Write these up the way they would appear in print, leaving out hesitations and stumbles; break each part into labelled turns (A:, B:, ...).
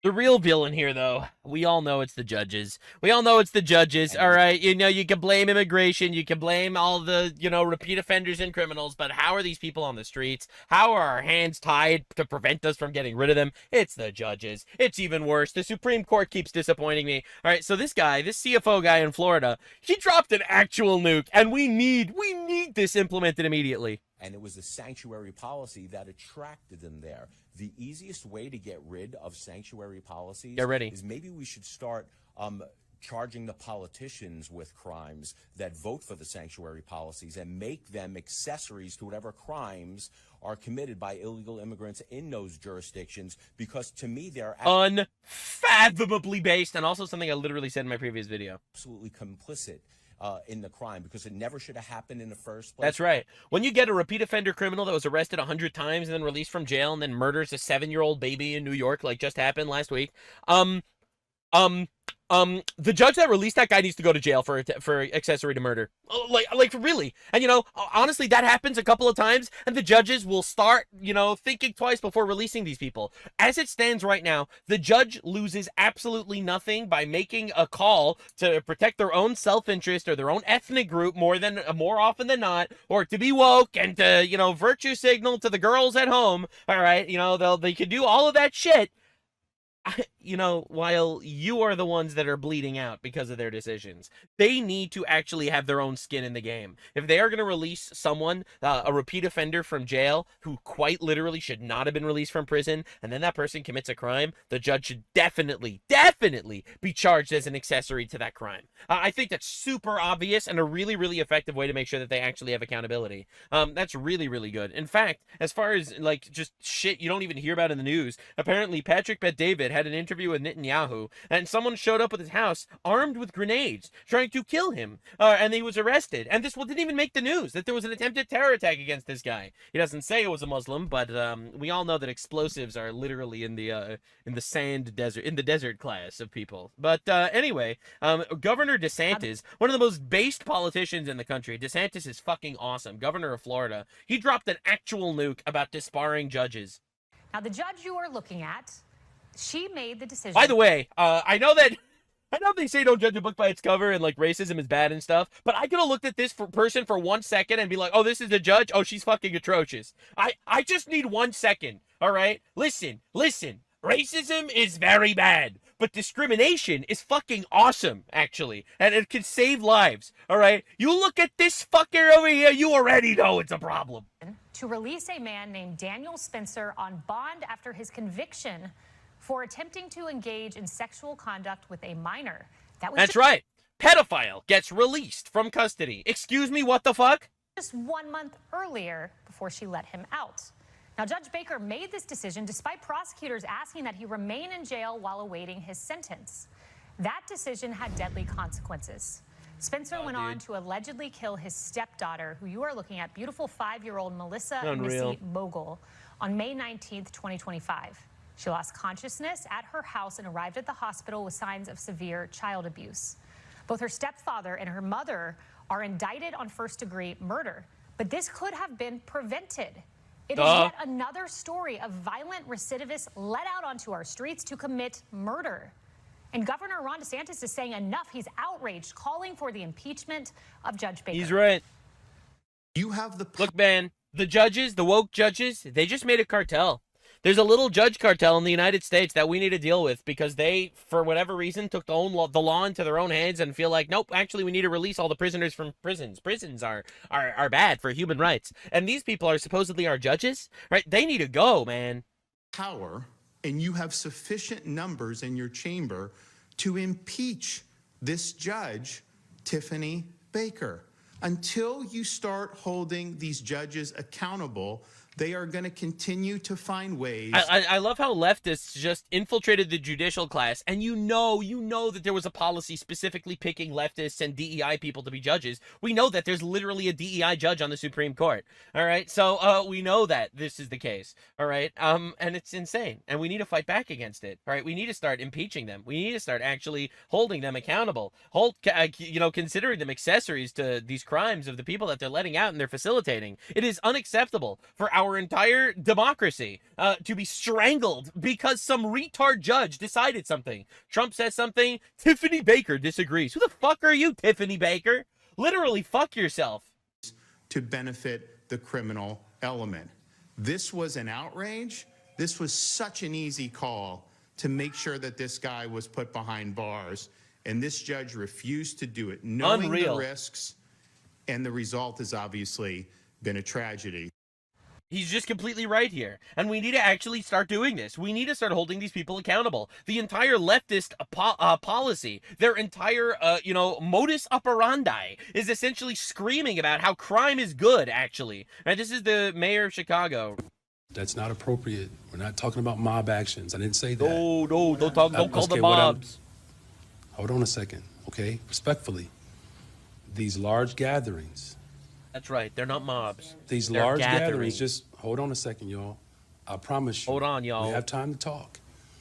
A: The real villain here, though, we all know it's the judges. We all know it's the judges, all right? You know, you can blame immigration, you can blame all the, repeat offenders and criminals, but how are these people on the streets? How are our hands tied to prevent us from getting rid of them? It's the judges. It's even worse. The Supreme Court keeps disappointing me. All right, so this CFO guy in Florida, he dropped an actual nuke, and we need this implemented immediately.
B: And it was the sanctuary policy that attracted them there. The easiest way to get rid of sanctuary policies is maybe we should start charging the politicians with crimes that vote for the sanctuary policies and make them accessories to whatever crimes are committed by illegal immigrants in those jurisdictions, because to me they're
A: unfathomably based, and also something I literally said in my previous video.
B: Absolutely complicit in the crime, because it never should have happened in the first place.
A: That's right. When you get a repeat offender criminal that was arrested 100 times and then released from jail and then murders a 7-year-old baby in New York, like just happened last week, the judge that released that guy needs to go to jail for accessory to murder. Like really. And, honestly, that happens a couple of times, and the judges will start, thinking twice before releasing these people. As it stands right now, the judge loses absolutely nothing by making a call to protect their own self-interest or their own ethnic group more often than not, or to be woke and to, virtue signal to the girls at home. All right. They can do all of that shit. While you are the ones that are bleeding out because of their decisions. They need to actually have their own skin in the game. If they are going to release someone, a repeat offender from jail, who quite literally should not have been released from prison, and then that person commits a crime, the judge should definitely be charged as an accessory to that crime. I think that's super obvious and a really, really effective way to make sure that they actually have accountability. That's really, really good. In fact, as far as, just shit you don't even hear about in the news, apparently Patrick Bet-David had an interview with Netanyahu, and someone showed up at his house armed with grenades, trying to kill him, and he was arrested. And this didn't even make the news, that there was an attempted terror attack against this guy. He doesn't say it was a Muslim, but we all know that explosives are literally in the sand desert, in the desert class of people. But anyway, Governor DeSantis, one of the most based politicians in the country. DeSantis is fucking awesome. Governor of Florida. He dropped an actual nuke about disbarring judges.
C: Now, the judge you are looking at, she made the decision.
A: By the way, I know they say don't judge a book by its cover and racism is bad and stuff, but I could have looked at this person for 1 second and be like, oh, this is the judge? Oh, she's fucking atrocious. I just need 1 second, all right? Listen. Racism is very bad, but discrimination is fucking awesome, actually, and it can save lives, all right? You look at this fucker over here, you already know it's a problem.
C: To release a man named Daniel Spencer on bond after his conviction for attempting to engage in sexual conduct with a minor.
A: That's right. Pedophile gets released from custody. Excuse me, what the fuck?
C: Just 1 month earlier before she let him out. Now, Judge Baker made this decision despite prosecutors asking that he remain in jail while awaiting his sentence. That decision had deadly consequences. Spencer went on to allegedly kill his stepdaughter, who you are looking at, beautiful 5-year-old Melissa Missy Mogul, on May 19th, 2025. She lost consciousness at her house and arrived at the hospital with signs of severe child abuse. Both her stepfather and her mother are indicted on first-degree murder, but this could have been prevented. It is yet another story of violent recidivists let out onto our streets to commit murder. And Governor Ron DeSantis is saying enough. He's outraged, calling for the impeachment of Judge Baker.
A: He's right.
D: You have the...
A: Look, man, the judges, the woke judges, they just made a cartel. There's a little judge cartel in the United States that we need to deal with because they, for whatever reason, took the law into their own hands and feel like, nope, actually we need to release all the prisoners from prisons. Prisons are bad for human rights. And these people are supposedly our judges, right? They need to go, man.
D: Power, and you have sufficient numbers in your chamber to impeach this judge, Tiffany Baker. Until you start holding these judges accountable, they are going to continue to find ways.
A: I love how leftists just infiltrated the judicial class, and you know that there was a policy specifically picking leftists and DEI people to be judges. We know that there's literally a DEI judge on the Supreme Court. All right, so we know that this is the case. All right, and it's insane, and we need to fight back against it. All right, we need to start impeaching them. We need to start actually holding them accountable. Considering them accessories to these crimes of the people that they're letting out and they're facilitating. It is unacceptable for our our entire democracy to be strangled because some retard judge decided something. Trump says something, Tiffany Baker disagrees. Who the fuck are you, Tiffany Baker? Literally, fuck yourself.
D: To benefit the criminal element. This was an outrage. This was such an easy call to make sure that this guy was put behind bars, and this judge refused to do it, knowing the risks, and the result has obviously been a tragedy.
A: He's just completely right here. And we need to actually start doing this. We need to start holding these people accountable. The entire leftist policy, their entire, modus operandi is essentially screaming about how crime is good, actually. Right, this is the mayor of Chicago.
E: That's not appropriate. We're not talking about mob actions. I didn't say that.
A: No, don't call them mobs.
E: Hold on a second, okay? Respectfully. These large gatherings.
A: That's right. They're not mobs.
E: They're large gatherings. Just hold on a second, y'all. I promise you.
A: Hold on, y'all.
E: We have time to talk.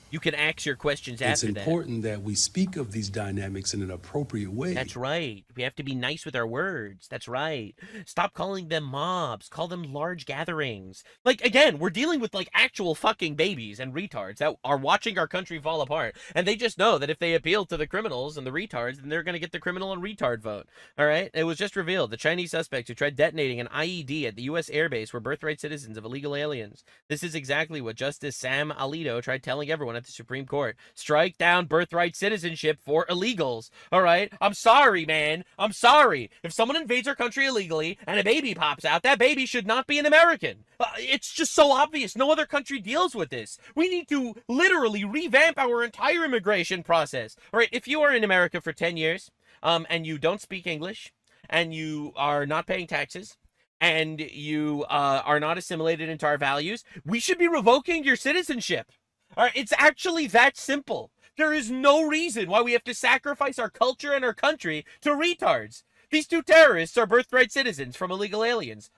A: You can ask your questions after that.
E: It's important that we speak of these dynamics in an appropriate way.
A: That's right. We have to be nice with our words. That's right. Stop calling them mobs. Call them large gatherings. Like, again, we're dealing with, like, actual fucking babies and retards that are watching our country fall apart. And they just know that if they appeal to the criminals and the retards, then they're going to get the criminal and retard vote. All right? It was just revealed. The Chinese suspects who tried detonating an IED at the U.S. airbase were birthright citizens of illegal aliens. This is exactly what Justice Sam Alito tried telling everyone at the Supreme Court. Strike down birthright citizenship for illegals. All right? I'm sorry, man. I'm sorry. If someone invades our country illegally and a baby pops out, that baby should not be an American. It's just so obvious. No other country deals with this. We need to literally revamp our entire immigration process. All right? If you are in America for 10 years, and you don't speak English, and you are not paying taxes, and you are not assimilated into our values, we should be revoking your citizenship. All right, it's actually that simple. There is no reason why we have to sacrifice our culture and our country to retards. These two terrorists are birthright citizens from illegal aliens.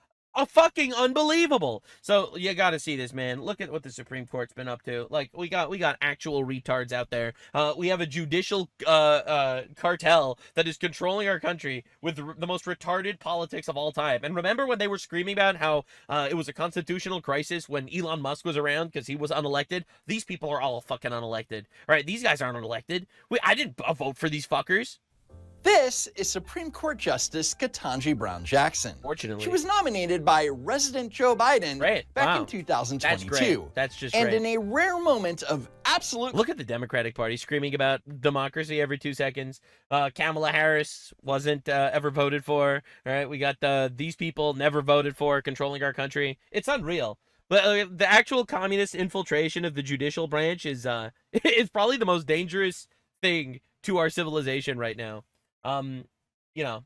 A: Fucking unbelievable. So you got to see this, man. Look at what the Supreme Court's been up to. Like, we got actual retards out there. We have a judicial cartel that is controlling our country with the most retarded politics of all time. And remember when they were screaming about how it was a constitutional crisis when Elon Musk was around because he was unelected? These people are all fucking unelected. All right, these guys aren't unelected. I didn't vote for these fuckers.
F: This is Supreme Court Justice Ketanji Brown Jackson.
A: Fortunately.
F: She was nominated by resident Joe Biden back in 2022.
A: That's great. That's just
F: and
A: great.
F: in a rare moment of absolute...
A: Look at the Democratic Party screaming about democracy every 2 seconds. Kamala Harris wasn't ever voted for. All right, we got these people never voted for, controlling our country. It's unreal. But the actual communist infiltration of the judicial branch is probably the most dangerous thing to our civilization right now.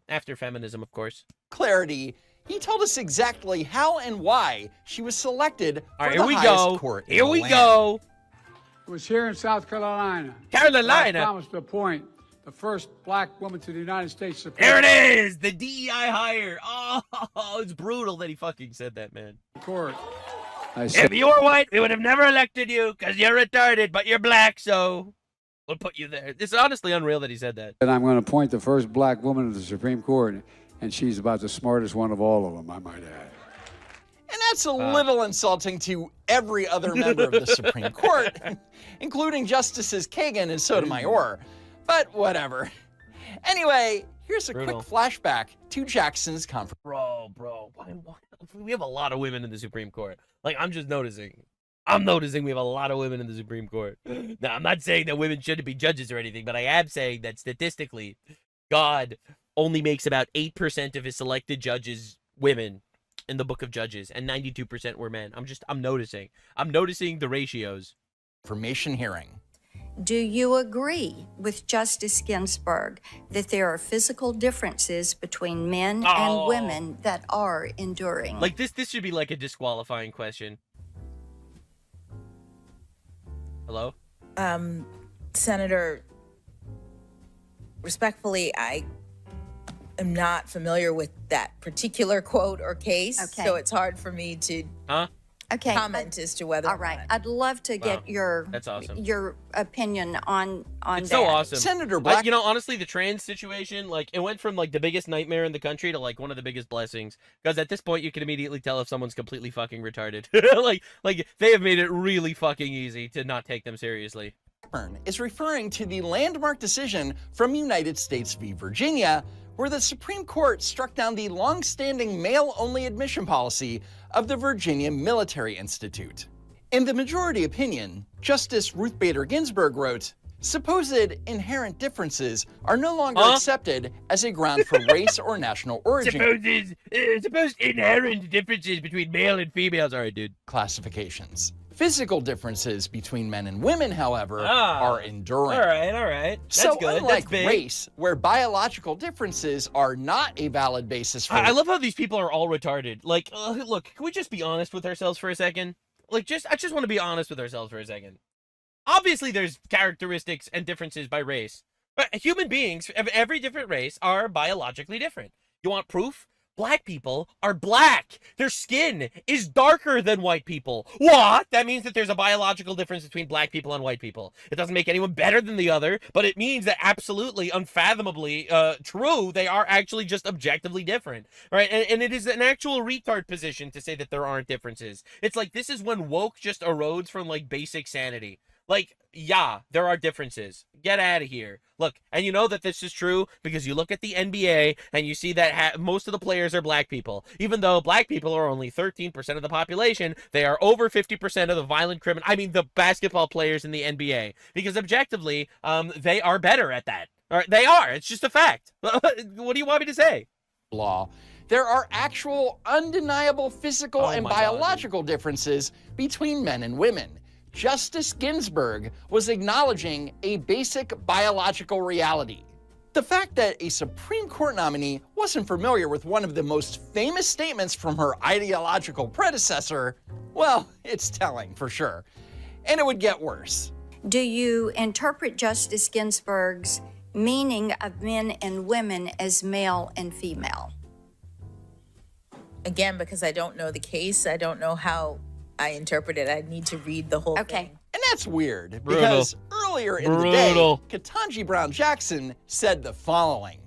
A: After feminism, of course.
F: Clarity. He told us exactly how and why she was selected for the highest court in the land.
A: Here we go.
G: It was here in South Carolina.
A: Carolina.
G: I promised to appoint the first black woman to the United States Supreme
A: Court. There it is, the DEI hire. Oh, it's brutal that he fucking said that, man.
G: Court.
A: If you were white, we would have never elected you because you're retarded, but you're black, so we'll put you there. It's honestly unreal that he said that.
G: And I'm going to appoint the first black woman to the Supreme Court, and she's about the smartest one of all of them, I might add.
F: And that's a little insulting to every other member of the Supreme Court, including Justices Kagan and Sotomayor. But whatever. Anyway, here's a quick flashback to Jackson's conference.
A: Bro, we have a lot of women in the Supreme Court. Like, I'm noticing we have a lot of women in the Supreme Court. Now, I'm not saying that women shouldn't be judges or anything, but I am saying that statistically, God only makes about 8% of his selected judges women in the Book of Judges, and 92% were men. I'm noticing. I'm noticing the ratios.
F: Information hearing.
H: Do you agree with Justice Ginsburg that there are physical differences between men and women that are enduring?
A: Like, this should be like a disqualifying question. Hello?
I: Senator, respectfully, I am not familiar with that particular quote or case, so it's hard for me to...
A: Huh?
I: comment as to whether.
H: All right, I'd love to get your
A: That's awesome.
H: your opinion on
A: It's
H: that.
A: so awesome.
F: Senator Black.
A: You know, honestly, the trans situation, like, it went from, like, the biggest nightmare in the country to, like, one of the biggest blessings. Because at this point, you can immediately tell if someone's completely fucking retarded. like, they have made it really fucking easy to not take them seriously.
F: Is referring to the landmark decision from United States v. Virginia, where the Supreme Court struck down the long-standing male-only admission policy of the Virginia Military Institute. In the majority opinion, Justice Ruth Bader Ginsburg wrote, "Supposed inherent differences are no longer accepted as a ground for race or national origin."
A: Supposed inherent differences between male and females. All right, dude.
F: Classifications. Physical differences between men and women, however, are enduring.
A: All right. That's
F: So
A: good.
F: unlike
A: That's big.
F: race, where biological differences are not a valid basis for...
A: I love how these people are all retarded. Like, look, can we just be honest with ourselves for a second? Like, I just want to be honest with ourselves for a second. Obviously, there's characteristics and differences by race. But human beings of every different race are biologically different. You want proof? Black people are black. Their skin is darker than white people. What? That means that there's a biological difference between black people and white people. It doesn't make anyone better than the other, but it means that absolutely, unfathomably true, they are actually just objectively different, right? And it is an actual retard position to say that there aren't differences. It's like, this is when woke just erodes from, like, basic sanity. Like, yeah, there are differences. Get out of here. Look, and you know that this is true because you look at the NBA and you see that most of the players are black people. Even though black people are only 13% of the population, they are over 50% of the violent criminal. I mean, the basketball players in the NBA. Because objectively, they are better at that. Or they are. It's just a fact. What do you want me to say?
F: Law. There are actual, undeniable physical and biological differences between men and women. Justice Ginsburg was acknowledging a basic biological reality. The fact that a Supreme Court nominee wasn't familiar with one of the most famous statements from her ideological predecessor, well, it's telling for sure. And it would get worse.
H: Do you interpret Justice Ginsburg's meaning of men and women as male and female?
I: Again, because I don't know the case, I don't know how I interpret it. I need to read the whole thing.
F: And that's weird, because earlier in the day, Ketanji Brown Jackson said the following.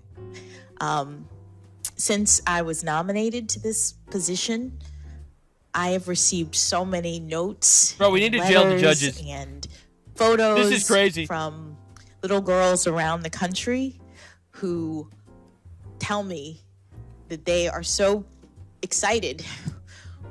J: Since I was nominated to this position, I have received so many notes.
A: Bro, we need to jail the judges.
J: And photos
A: This is crazy.
J: from little girls around the country who tell me that they are so excited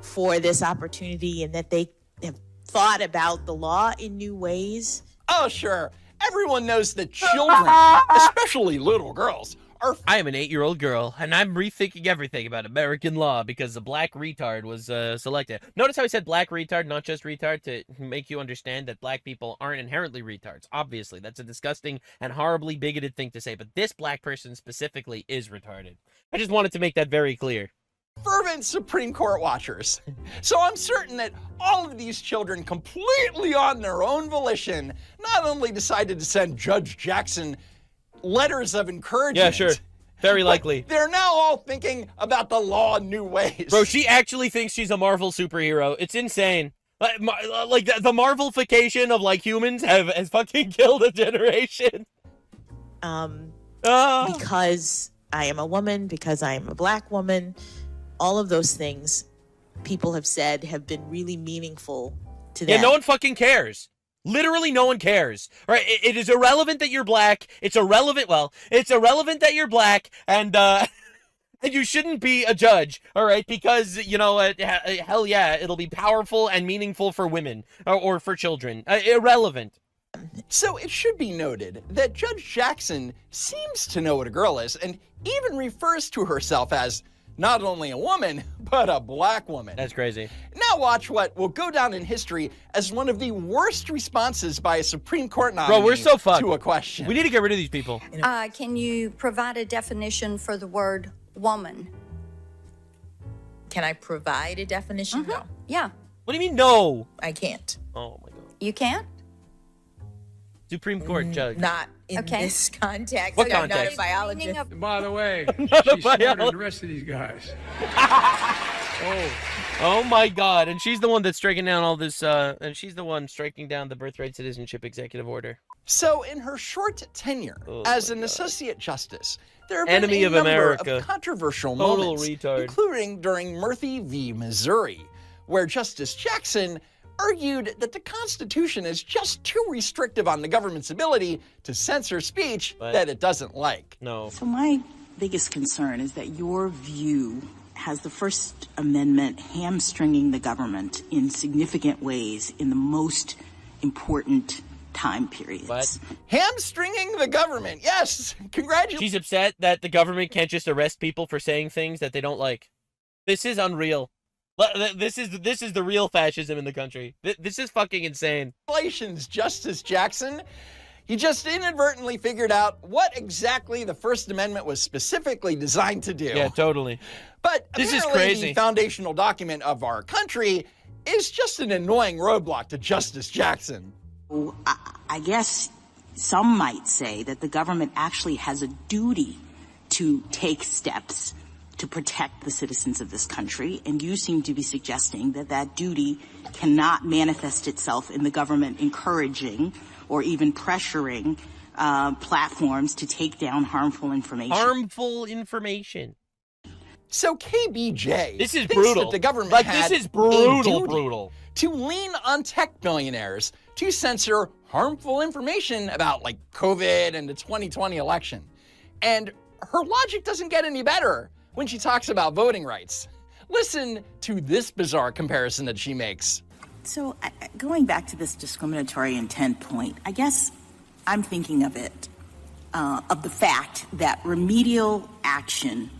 J: for this opportunity and that they have thought about the law in new ways.
F: Oh, sure. Everyone knows that children, especially little girls, are...
A: I am an 8-year-old girl, and I'm rethinking everything about American law because the black retard was selected. Notice how I said black retard, not just retard, to make you understand that black people aren't inherently retards. Obviously, that's a disgusting and horribly bigoted thing to say, but this black person specifically is retarded. I just wanted to make that very clear.
F: Fervent Supreme Court watchers. So I'm certain that all of these children, completely on their own volition, not only decided to send Judge Jackson letters of encouragement.
A: Yeah, sure. Very likely.
F: They're now all thinking about the law in new ways.
A: Bro, she actually thinks she's a Marvel superhero. It's insane. Like the Marvelification of, like, humans has fucking killed a generation.
J: Because I am a woman, because I am a black woman, all of those things people have said have been really meaningful to them.
A: Yeah, no one fucking cares. Literally no one cares. Right? It is irrelevant that you're black. It's irrelevant that you're black, and and you shouldn't be a judge, all right? Because, you know, hell yeah, it'll be powerful and meaningful for women or for children. Irrelevant.
F: So it should be noted that Judge Jackson seems to know what a girl is and even refers to herself as not only a woman, but a black woman.
A: That's crazy.
F: Now watch what will go down in history as one of the worst responses by a Supreme Court nominee.
A: Bro, we're so fucked.
F: To a question.
A: We need to get rid of these people.
H: Can you provide a definition for the word woman?
I: Can I provide a definition? No.
H: Yeah.
A: What do you mean, no?
I: I can't.
A: Oh, my God.
H: You can't?
A: Supreme Court judge.
I: Not in this context.
A: What
I: I'm
A: context?
I: not a biologist.
G: By the way,
A: Not a
G: she's smarter than
A: biologist.
G: the rest of these guys.
A: Oh my God! And she's the one that's striking down all this. And she's the one striking down the birthright citizenship executive order.
F: So, in her short tenure as an associate justice, there have
A: Enemy
F: been
A: of
F: a number
A: America.
F: of controversial
A: Total
F: moments,
A: retard.
F: including during Murphy v. Missouri, where Justice Jackson argued that the Constitution is just too restrictive on the government's ability to censor speech that it doesn't like.
A: No.
K: So my biggest concern is that your view has the First Amendment hamstringing the government in significant ways in the most important time periods.
A: What?
F: Hamstringing the government, yes! Congratulations.
A: She's upset that the government can't just arrest people for saying things that they don't like. This is unreal. This is the real fascism in the country. This is fucking insane.
F: Congratulations, Justice Jackson. You just inadvertently figured out what exactly the First Amendment was specifically designed to do.
A: Yeah, totally.
F: But
A: this is
F: apparently
A: crazy.
F: The foundational document of our country is just an annoying roadblock to Justice Jackson.
K: I guess some might say that the government actually has a duty to take steps to protect the citizens of this country, and you seem to be suggesting that that duty cannot manifest itself in the government encouraging or even pressuring platforms to take down harmful information.
A: Harmful information.
F: So KBJ
A: This is
F: thinks
A: brutal.
F: that the government
A: Like,
F: had
A: this is
F: a
A: brutal,
F: duty
A: brutal.
F: to lean on tech millionaires to censor harmful information about, like, COVID and the 2020 election. And her logic doesn't get any better when she talks about voting rights. Listen to this bizarre comparison that she makes.
K: So going back to this discriminatory intent point, I guess I'm thinking of it, of the fact that remedial action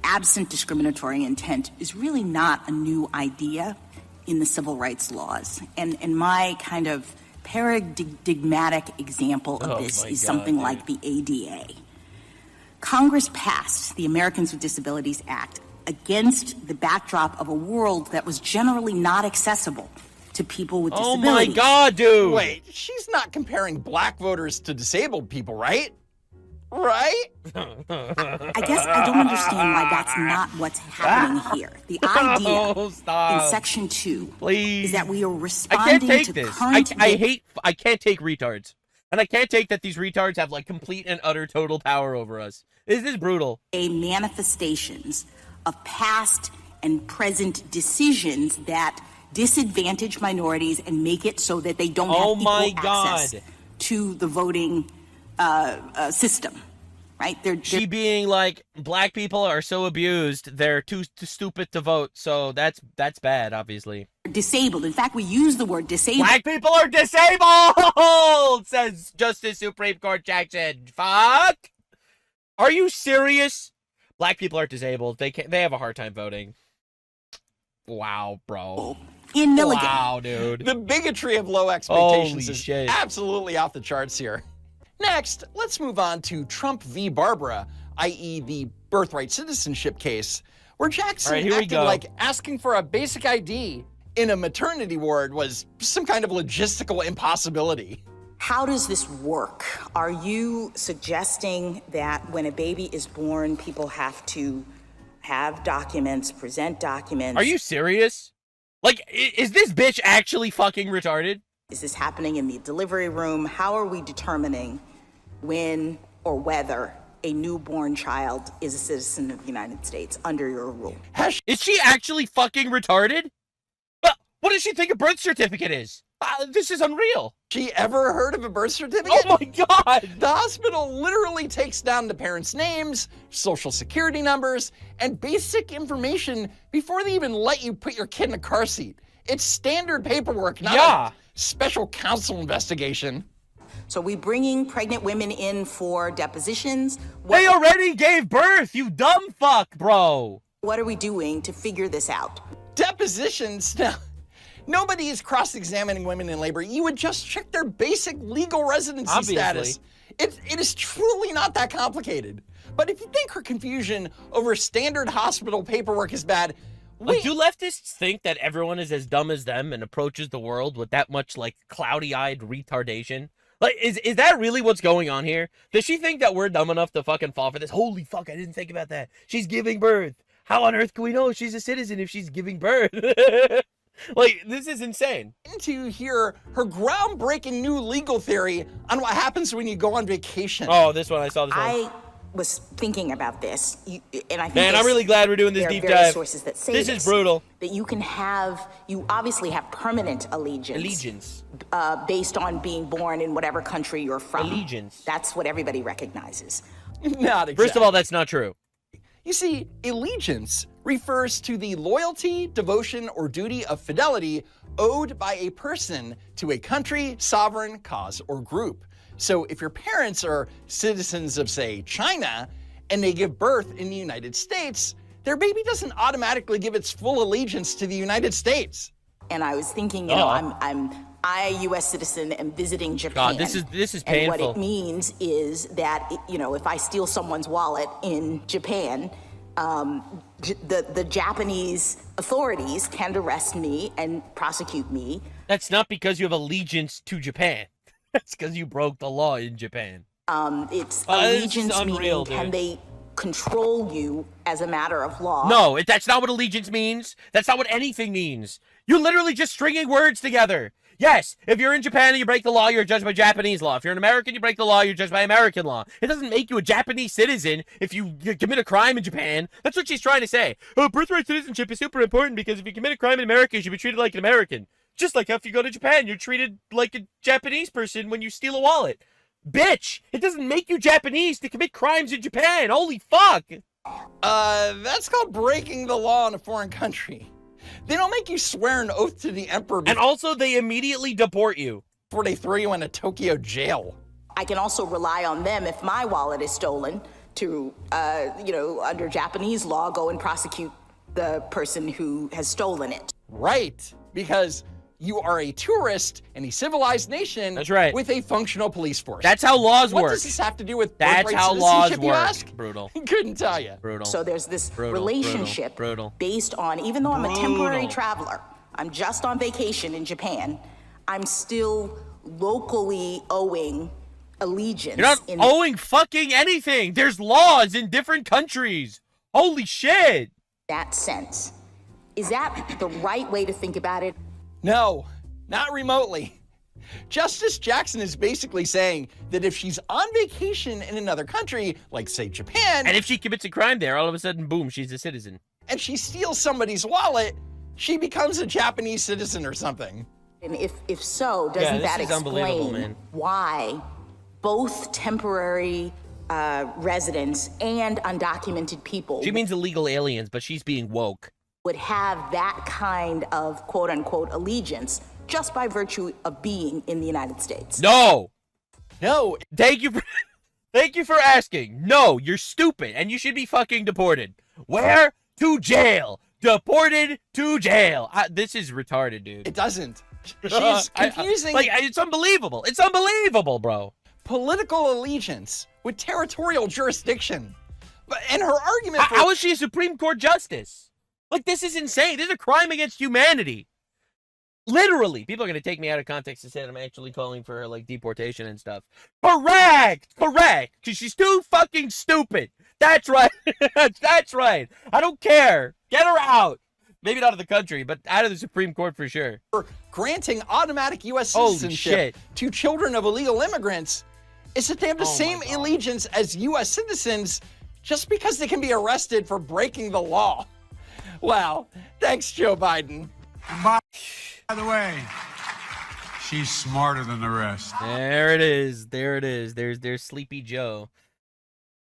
K: absent discriminatory intent is really not a new idea in the civil rights laws. And my kind of paradigmatic example of this is something like the ADA. Congress passed the Americans with Disabilities Act against the backdrop of a world that was generally not accessible to people with disabilities.
A: Oh my God, dude!
F: Wait, she's not comparing black voters to disabled people, right? Right?
K: I guess I don't understand why that's not what's happening here. The idea in Section 2 is that we are
A: I can't
K: responding
A: take
K: to
A: this.
K: current...
A: I can't take retards. And I can't take that these retards have, like, complete and utter total power over us. This is brutal.
K: Manifestations of past and present decisions that disadvantage minorities and make it so that they don't have equal access to the voting system, right?
A: She being like, black people are so abused, they're too stupid to vote, so that's bad, obviously.
K: Disabled. In fact, we use the word disabled.
A: Black people are disabled, says Justice Supreme Court Jackson. Fuck! Are you serious? Black people are disabled. They have a hard time voting. Wow, bro.
K: In Milligan.
A: Wow, dude.
F: The bigotry of low expectations
A: Holy
F: is
A: shit.
F: absolutely off the charts here. Next, let's move on to Trump v. Barbara, i.e. the birthright citizenship case, where Jackson acted like asking for a basic ID in a maternity ward was some kind of logistical impossibility.
K: How does this work? Are you suggesting that when a baby is born, people have to have documents, present documents?
A: Are you serious? Like, is this bitch actually fucking retarded?
K: Is this happening in the delivery room? How are we determining when or whether a newborn child is a citizen of the United States under your rule?
A: Is she actually fucking retarded? What does she think a birth certificate is? This is unreal.
F: She ever heard of a birth certificate?
A: Oh my God!
F: The hospital literally takes down the parents' names, social security numbers, and basic information before they even let you put your kid in a car seat. It's standard paperwork, not a special counsel investigation.
K: So we bringing pregnant women in for depositions?
A: They already gave birth, you dumb fuck, bro.
K: What are we doing to figure this out?
F: Depositions? Now, nobody is cross-examining women in labor. You would just check their basic legal residency status. It is truly not that complicated. But if you think her confusion over standard hospital paperwork is bad,
A: like, do leftists think that everyone is as dumb as them and approaches the world with that much, like, cloudy-eyed retardation? Like, is that really what's going on here? Does she think that we're dumb enough to fucking fall for this? Holy fuck, I didn't think about that. She's giving birth. How on earth can we know she's a citizen if she's giving birth? Like, this is insane.
F: To hear her groundbreaking new legal theory on what happens when you go on vacation.
A: Oh, this one, I saw this one.
K: I was thinking about this, and I think
A: Man, I'm really glad we're doing this deep dive.
K: Sources that say
A: this is brutal.
K: That you obviously have permanent allegiance. Based on being born in whatever country you're from.
A: Allegiance.
K: That's what everybody recognizes.
F: Not exactly.
A: First of all, that's not true.
F: You see, allegiance refers to the loyalty, devotion, or duty of fidelity owed by a person to a country, sovereign, cause, or group. So if your parents are citizens of, say, China, and they give birth in the United States, their baby doesn't automatically give its full allegiance to the United States.
K: And I was thinking, I, a U.S. citizen, am visiting Japan.
A: God, this is painful.
K: And what it means is that, if I steal someone's wallet in Japan, the Japanese authorities can arrest me and prosecute me.
A: That's not because you have allegiance to Japan. That's because you broke the law in Japan.
K: It's allegiance
A: unreal,
K: meaning, can they control you as a matter of law?
A: No, that's not what allegiance means. That's not what anything means. You're literally just stringing words together. Yes, if you're in Japan and you break the law, you're judged by Japanese law. If you're an American, you break the law, you're judged by American law. It doesn't make you a Japanese citizen if you commit a crime in Japan. That's what she's trying to say. Oh, birthright citizenship is super important because if you commit a crime in America, you should be treated like an American. Just like if you go to Japan, you're treated like a Japanese person when you steal a wallet. Bitch, it doesn't make you Japanese to commit crimes in Japan. Holy fuck.
F: That's called breaking the law in a foreign country. They don't make you swear an oath to the emperor.
A: And also, they immediately deport you.
F: Before they throw you in a Tokyo jail.
K: I can also rely on them if my wallet is stolen to, under Japanese law, go and prosecute the person who has stolen it.
F: Right, because you are a tourist in a civilized nation.
A: That's right.
F: With a functional police force.
A: That's how laws work.
F: What does this have to do with
A: That's how laws work. Brutal.
F: Couldn't tell you.
A: Brutal.
K: So there's this relationship
A: brutal.
K: based on, even though I'm a temporary traveler, I'm just on vacation in Japan, I'm still locally owing allegiance.
A: You're not owing fucking anything. There's laws in different countries. Holy shit.
K: That sense. Is that the right way to think about it?
F: No, not remotely. Justice Jackson is basically saying that if she's on vacation in another country, like say Japan,
A: and if she commits a crime there, all of a sudden, boom, she's a citizen.
F: And she steals somebody's wallet, she becomes a Japanese citizen or something.
K: And if so, doesn't that explain why both temporary residents and undocumented people...
A: She means illegal aliens, but she's being woke.
K: ...would have that kind of quote-unquote allegiance just by virtue of being in the United States.
A: No. Thank you for asking. No, you're stupid, and you should be fucking deported. Where? To jail. Deported to jail. This is retarded, dude.
F: It doesn't. She's confusing...
A: it's unbelievable. It's unbelievable, bro.
F: Political allegiance with territorial jurisdiction. And her argument for...
A: How is she a Supreme Court justice? Like, this is insane. This is a crime against humanity. Literally. People are going to take me out of context and say that I'm actually calling for, like, deportation and stuff. Correct. Because she's too fucking stupid. That's right. That's right. I don't care. Get her out. Maybe not of the country, but out of the Supreme Court for sure.
F: For granting automatic U.S. citizenship to children of illegal immigrants is that they have the same allegiance as U.S. citizens just because they can be arrested for breaking the law. Wow. Thanks, Joe Biden.
L: By the way, she's smarter than the rest.
A: There it is. There's Sleepy Joe.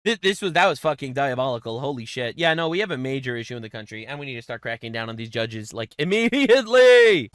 A: That was fucking diabolical. Holy shit. Yeah, no, we have a major issue in the country, and we need to start cracking down on these judges, like, immediately.